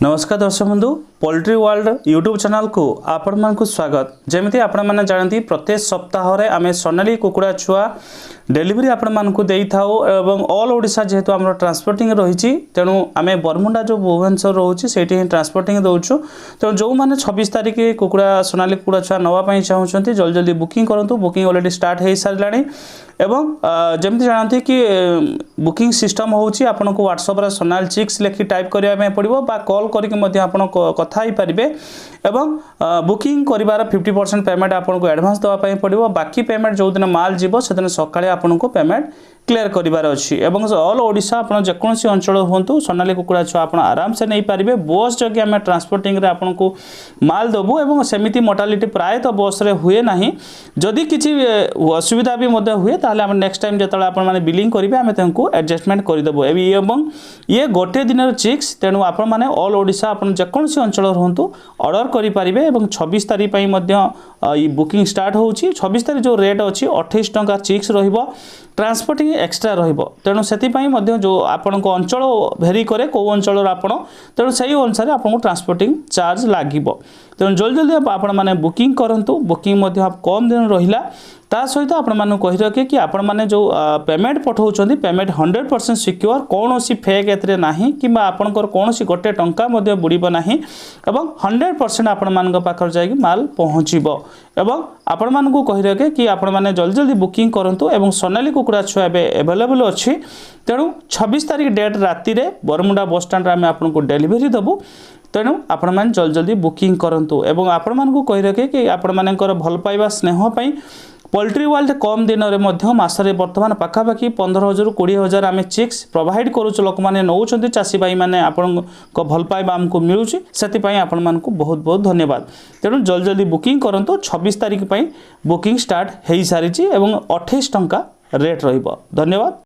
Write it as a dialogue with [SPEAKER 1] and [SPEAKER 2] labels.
[SPEAKER 1] नमस्कार दर्शक बंधु पोल्ट्री वर्ल्ड यूट्यूब चैनल को आपण मानकु स्वागत। जमिति आपण माने जानती प्रत्येक सप्ताह रे आमे सोनाली कुकुड़ा छुआ डेलीवरी आपण मानकु देई थाओ एवं ऑल ओडिशा जेहेतु हमर ट्रांसपोर्टिंग रहिछि तेनु आमे बरमुंडा जो भुवनेश्वर रहउछि सेठी ही ट्रांसपोर्टिंग दउछु। तेनु जो माने 26 तारिख कुकुड़ा सोनाली कुकुड़ा छुआ नवा पई चाहुचंती जल्दी जल्दी बुकिंग करंतु। बुकिंग ऑलरेडी स्टार्ट हे सारलाणी एवं जमिति जानती कि बुकिंग सिस्टम होउछि आपन को व्हाट्सएप रे सोनाल चिक्स लेखि टाइप करिया में पड़िबो बा कॉल करके मध्य आपन कथा ही परिबे एवं बुकिंग करिवार 50% पेमेंट आपन को एडवांस दवा पई पड़िबो। बाकी पेमेंट जो दिन माल जीवो से दिन सकाळे आपन को पेमेंट क्लियर करिवार अछि एवं ऑल ओडिशा आपन जेकोसी अंचल होंतु सोनाली कुकुड़ा छुआ आपन आराम से नहीं पारिबे। बस जगे हम ट्रांसपोर्टिंग रे आपन को माल दबु एवं सेमिति मोर्टालिटी प्राय तो बस रे हुए नाही। जदि किछि असुविधा भी मध्य हुए ताले हम नेक्स्ट टाइम जतले आपन माने बिलिंग करिवे हम तंको एडजस्टमेंट करि देबो एवं ये गोटे दिन चिक्स तेनु आपन माने ऑल ओडिशा आपन जेकोसी अंचल होंतु ऑर्डर करि पारिबे एवं 26 तारिख पई मध्य बुकिंग स्टार्ट होउची। 26 तारिख जो रेट अछि 28 टंका चिक्स रहिबो ट्रांसपोर्टिंग एक्स्ट्रा रहिबो। तेणु सेति मध्य जो आपन को अंचल भेरी करे को अंचल आपन तेणु सही अनुसार आपन को ट्रांसपोर्टिंग चार्ज लागिबो। तेणु जल्दी जल्दी आपण माने बुकिंग करंतु। बुकिंग मध्य आप कम दिन रहिला ता सहित आपण माने कहि रखे कि आपण माने जो पेमेंट पठाउछंती पेमेंट 100% सिक्योर कोनोसी फेक एतरे नाही किबा आपनकर कोनोसी गोटे टंका मध्य बुडीबो नाही एवं 100% आपण मानक पाखर जाई माल पहुंचीबो एवं आपण मानकु कहि रखे कि आपण माने जल्दी जल्दी बुकिंग करंतु एवं सोनाली कुकुड़ा छुआ बे अवेलेबल अछि। तेणु 26 तारिख डेट राति रे बरमुंडा बस स्टैंड रे आपण को डेलीवरी दबु। तेणु आपण माने जल्दी जल्दी बुकिंग करंतु एवं आपण मानकु कहि रखे कि आपण मानकर भल पाइबा स्नेह पई पोल्ट्री वर्ल्ड कम दिन में मसरे बर्तमान पाखापाखि 15,000 ରୁ 20,000 आम चिक्स प्रोवाइड करूँ। लोक मैंने नौ चाषी भाई मैंने आपण भल पाइबा आमको मिलूँ से आपण मानक बहुत बहुत धन्यवाद। तेणु जल्दी जल्दी बुकिंग करंतु। 26 तारिख बुकिंग स्टार्ट हो सारी 28 टंका रेट रहिबो। धन्यवाद।